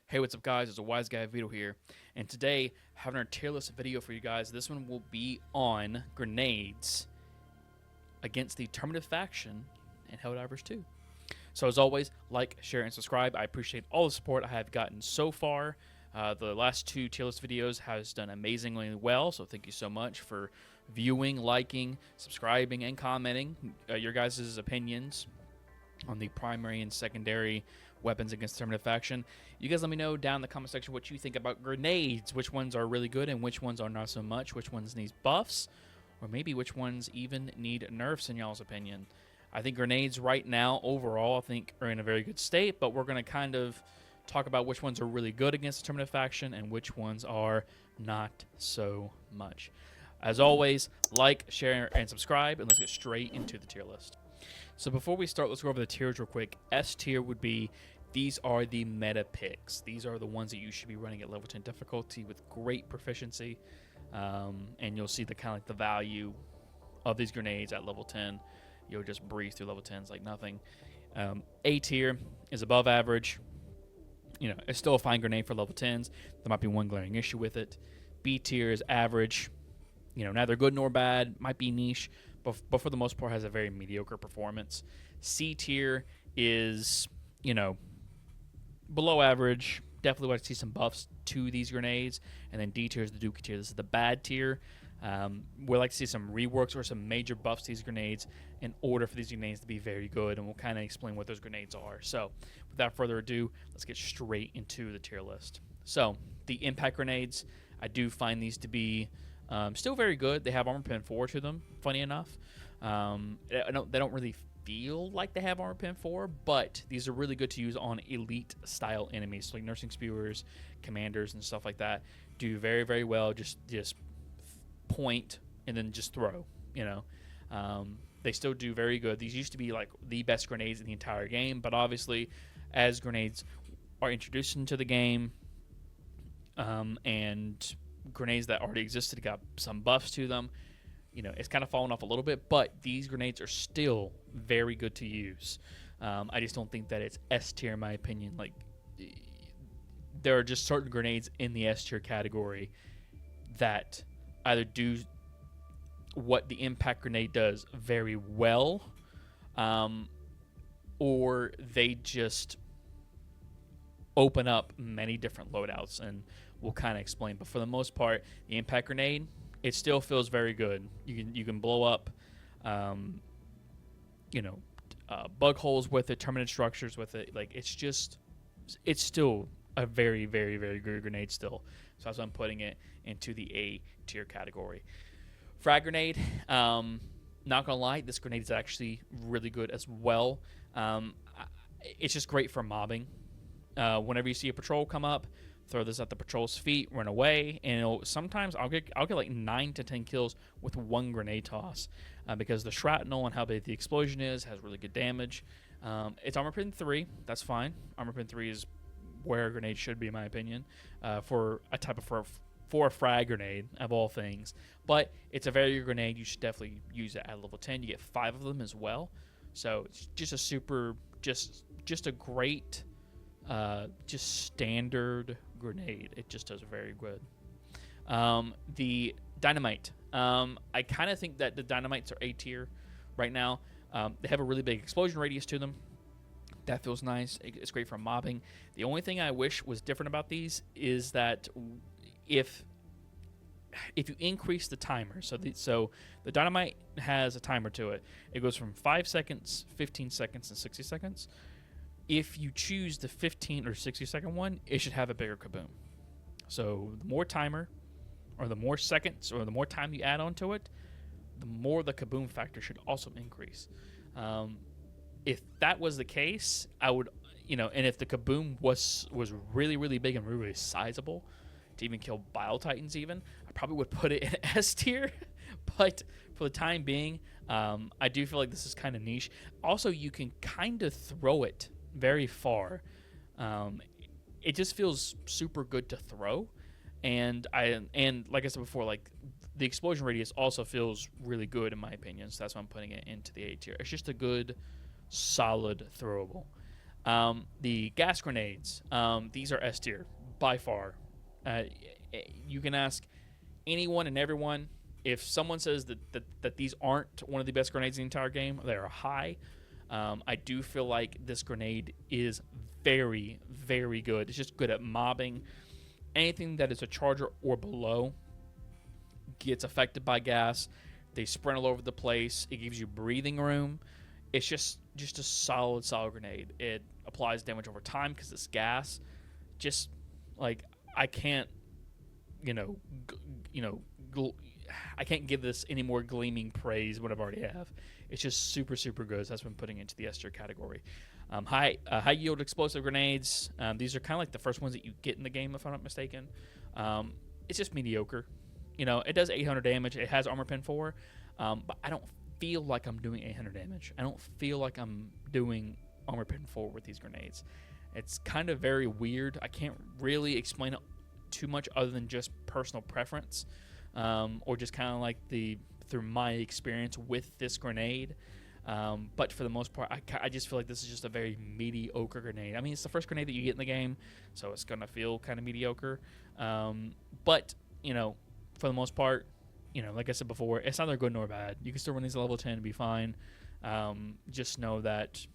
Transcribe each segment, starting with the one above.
Hey, what's up, guys? It's a WiseGuyVito here, and today having our tier list video for you guys. This one will be on grenades against the Terminid faction in Helldivers 2. So as always, like, share, and subscribe. I appreciate all the support I have gotten so far. The last two tier list videos has done amazingly well, so thank you so much for viewing, liking, subscribing, and commenting your guys' opinions on the primary and secondary weapons against the Terminid faction. You guys let me know down in the comment section what you think about grenades, which ones are really good and which ones are not so much, which ones need buffs, or maybe which ones even need nerfs in y'all's opinion. I think grenades right now overall I think are in a very good state, but we're going to kind of talk about which ones are really good against the Terminid faction and which ones are not so much. As always, like, share, and subscribe, and let's get straight into the tier list. So before we start, let's go over the tiers real quick. S tier would be, these are the meta picks. These are the ones that you should be running at level 10 difficulty with great proficiency. And you'll see the kind of like the value of these grenades at level 10. You'll just breeze through level 10s like nothing. A tier is above average. You know, it's still a fine grenade for level 10s. There might be one glaring issue with it. B tier is average. You know, neither good nor bad. Might be niche, but for the most part has a very mediocre performance. C tier is, you know, below average. Definitely want to see some buffs to these grenades. And then D tier is the Dookie tier. This is the bad tier. We'd like to see some reworks or some major buffs to these grenades in order for these grenades to be very good, and we'll kind of explain what those grenades are. So without further ado, let's get straight into the tier list. So the impact grenades, I do find these to be still very good. They have armor pen 4 to them, funny enough. They don't really feel like they have armor pen 4, but these are really good to use on elite style enemies, so like nursing spewers, commanders, and stuff like that. Do very, very well. Just point and then just throw, you know. They still do very good. These used to be like the best grenades in the entire game, but obviously as grenades are introduced into the game, and grenades that already existed got some buffs to them, you know, it's kind of fallen off a little bit, but these grenades are still very good to use. I just don't think that it's S tier in my opinion. Like, there are just certain grenades in the S tier category that either do what the impact grenade does very well, or they just open up many different loadouts, and we'll kind of explain. But for the most part, the impact grenade, it still feels very good. You can blow up, you know, bug holes with it, Terminid structures with it. Like, it's still a very, very, very good grenade still. So that's why I'm putting it into the A tier category. Frag Grenade, not gonna lie, this grenade is actually really good as well. It's just great for mobbing. Whenever you see a patrol come up, throw this at the patrol's feet, run away, and sometimes I'll get like 9 to 10 kills with one grenade toss, because the shrapnel and how big the explosion is has really good damage. It's armor pen 3, that's fine. Armor pen 3 is where a grenade should be, in my opinion, for a frag grenade of all things. But it's a very good grenade. You should definitely use it at level 10. You get 5 of them as well, so it's just a super, just a great, just standard grenade. It just does very good. The Dynamite, I kind of think that the Dynamites are A tier right now. They have a really big explosion radius to them. That feels nice. It's great for mobbing. The only thing I wish was different about these is that if you increase the timer, so the Dynamite has a timer to it. It goes from 5 seconds, 15 seconds, and 60 seconds. If you choose the 15 or 60 second one, it should have a bigger kaboom. So the more timer, or the more seconds, or the more time you add onto it, the more the kaboom factor should also increase. If that was the case, I would, you know, and if the kaboom was really, really big and really, really sizable to even kill Bile Titans even, I probably would put it in S tier. But for the time being, I do feel like this is kind of niche. Also, you can kind of throw it very far. It just feels super good to throw. And like I said before, like, the explosion radius also feels really good in my opinion. So that's why I'm putting it into the A tier. It's just a good, solid throwable. The gas grenades, these are S tier by far. You can ask anyone and everyone. If someone says that these aren't one of the best grenades in the entire game, they are high. I do feel like this grenade is very, very good. It's just good at mobbing. Anything that is a charger or below gets affected by gas. They sprint all over the place. It gives you breathing room. It's just a solid grenade. It applies damage over time because it's gas. Just like I can't, I can't give this any more gleaming praise what I've already have. It's just super, super good. So that's what I'm putting into the S tier category. High yield explosive grenades. These are kind of like the first ones that you get in the game, if I'm not mistaken. It's just mediocre. It does 800 damage. It has armor pen 4, but I don't feel like I'm doing 800 damage. I don't feel like I'm doing armor pen 4 with these grenades. It's kind of very weird. I can't really explain it too much other than just personal preference, or just kind of like through my experience with this grenade. But for the most part, I just feel like this is just a very mediocre grenade. I mean, it's the first grenade that you get in the game, so it's going to feel kind of mediocre. But, for the most part, like I said before, it's neither good nor bad. You can still run these at level 10 and be fine. Just know that,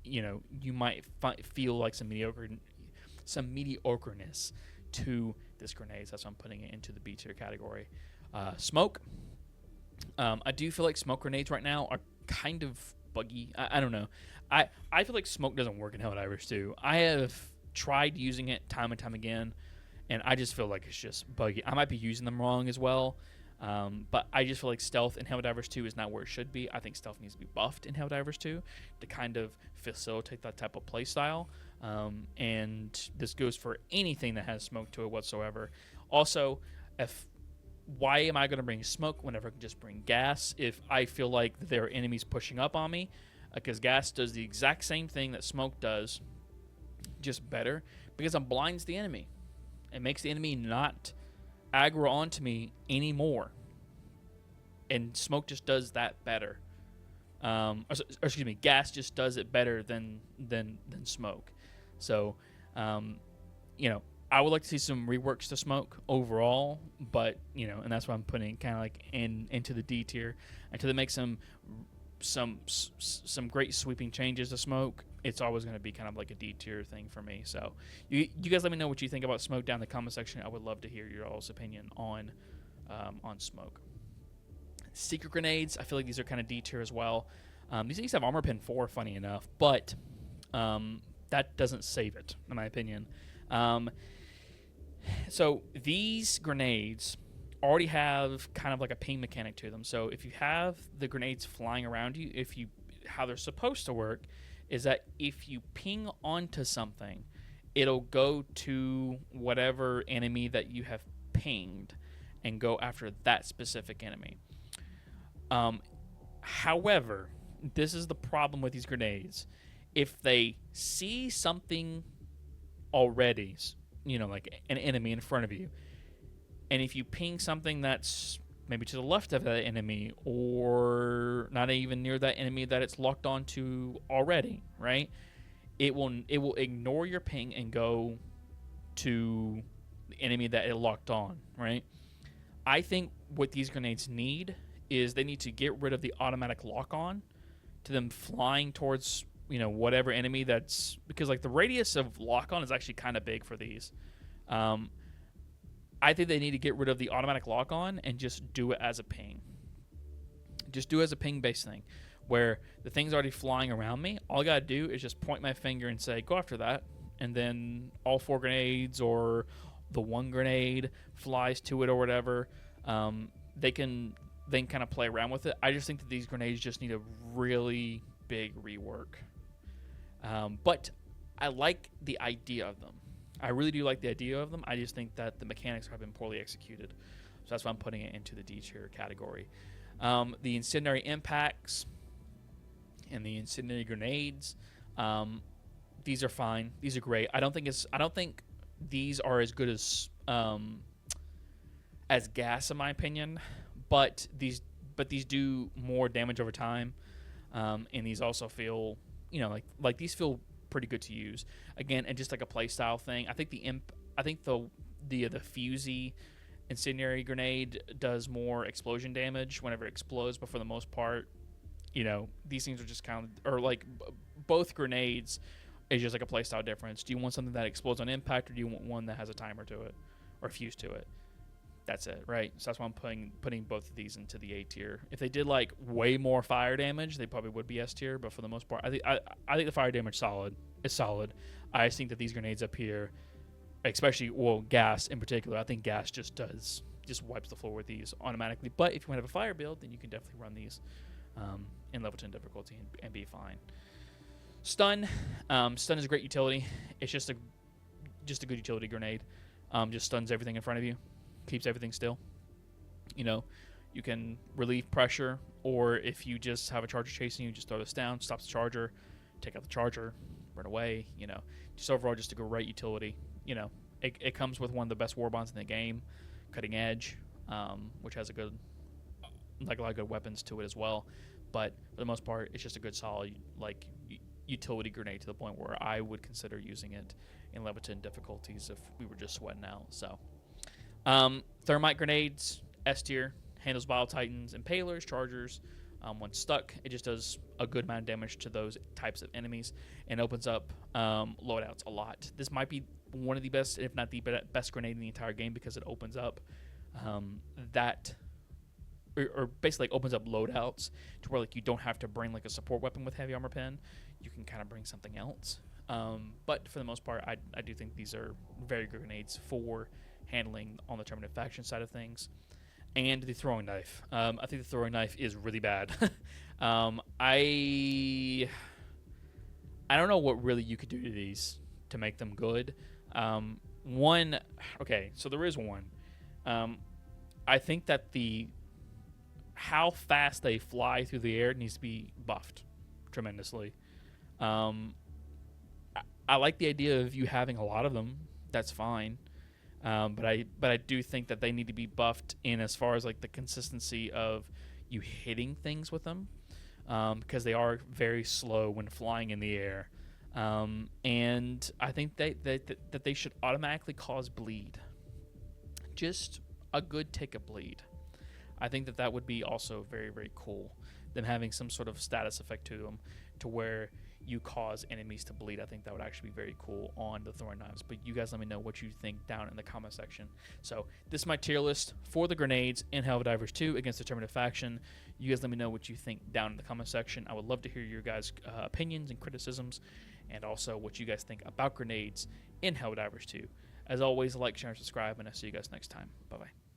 you might feel like some mediocreness to this grenade. So that's why I'm putting it into the B tier category. Smoke. I do feel like smoke grenades right now are kind of buggy. I don't know. I feel like smoke doesn't work in Helldivers 2. I have tried using it time and time again, and I just feel like it's just buggy. I might be using them wrong as well, but I just feel like stealth in Helldivers 2 is not where it should be. I think stealth needs to be buffed in Helldivers 2 to kind of facilitate that type of play style. And this goes for anything that has smoke to it whatsoever. Also, why am I going to bring smoke whenever I can just bring gas if I feel like there are enemies pushing up on me? Because gas does the exact same thing that smoke does, just better, because it blinds the enemy. It makes the enemy not aggro onto me anymore. And smoke just does that better. Excuse me, gas just does it better than smoke. So, I would like to see some reworks to smoke overall, but and that's why I'm putting kind of like into the D tier until they make some great sweeping changes to smoke. It's always going to be kind of like a D tier thing for me. So you guys let me know what you think about smoke down in the comment section. I would love to hear your all's opinion on smoke. Secret grenades, I feel like these are kind of D tier as well. These have armor pen 4, funny enough, but that doesn't save it, in my opinion. So these grenades already have kind of like a ping mechanic to them. So if you have the grenades flying around you, how they're supposed to work is that if you ping onto something, it'll go to whatever enemy that you have pinged and go after that specific enemy. However, this is the problem with these grenades. If they see something already, like an enemy in front of you, and if you ping something that's maybe to the left of that enemy or not even near that enemy that it's locked onto already, right? It will ignore your ping and go to the enemy that it locked on, right? I think what these grenades need is they need to get rid of the automatic lock on to them flying towards whatever enemy that's, because like the radius of lock on is actually kind of big for these. I think they need to get rid of the automatic lock on and just do it as a ping. Just do it as a ping based thing where the thing's already flying around me. All I gotta do is just point my finger and say, go after that. And then all 4 grenades or the 1 grenade flies to it or whatever. They can then kind of play around with it. I just think that these grenades just need a really big rework. But I like the idea of them. I really do like the idea of them. I just think that the mechanics have been poorly executed. So that's why I'm putting it into the D tier category. The incendiary impacts and the incendiary grenades, these are fine. These are great. I don't think these are as good as gas in my opinion, but these do more damage over time. And these also feel, like these feel pretty good to use. Again, and just like a playstyle thing. I think the fusey Incendiary Grenade does more explosion damage whenever it explodes, but for the most part, you know, these things are just kind of, or like both grenades is just like a playstyle difference. Do you want something that explodes on impact, or do you want one that has a timer to it or fuse to it? That's it, right? So that's why I'm putting both of these into the A tier. If they did like way more fire damage, they probably would be S tier. But for the most part, I think the fire damage is solid. I just think that these grenades up here, especially gas in particular, I think gas just wipes the floor with these automatically. But if you want to have a fire build, then you can definitely run these in level 10 difficulty and be fine. Stun is a great utility. It's just a good utility grenade. Just stuns everything in front of you, keeps everything still. You know, you can relieve pressure, or if you just have a charger chasing you, just throw this down, stops the charger, take out the charger, run away. You know, just overall just a great utility. You know, it comes with one of the best war bonds in the game, Cutting Edge, which has a lot of good weapons to it as well. But for the most part, it's just a good solid utility grenade to the point where I would consider using it in level 10 difficulties if we were just sweating out. So, Thermite Grenades, S tier, handles Bile Titans, Impalers, Chargers. When stuck, it just does a good amount of damage to those types of enemies and opens up loadouts a lot. This might be one of the best, if not the best grenade in the entire game, because it opens up or basically opens up loadouts to where like you don't have to bring like a support weapon with heavy armor pen. You can kind of bring something else. But for the most part, I do think these are very good grenades for handling on the Terminid faction side of things. And the throwing knife. I think the throwing knife is really bad. I don't know what really you could do to these to make them good. Okay, so there is one. I think that how fast they fly through the air needs to be buffed tremendously. I like the idea of you having a lot of them. That's fine. But I do think that they need to be buffed in as far as like the consistency of you hitting things with them, because they are very slow when flying in the air. And I think that they should automatically cause bleed. Just a good tick of bleed. I think that would be also very, very cool. Them having some sort of status effect to them to where you cause enemies to bleed. I think that would actually be very cool on the throwing knives. But you guys let me know what you think down in the comment section. So this is my tier list for the grenades in Helldivers 2 against the Terminid faction. You guys let me know what you think down in the comment section. I would love to hear your guys' opinions and criticisms, and also what you guys think about grenades in Helldivers 2. As always, like, share, and subscribe, and I'll see you guys next time. Bye-bye.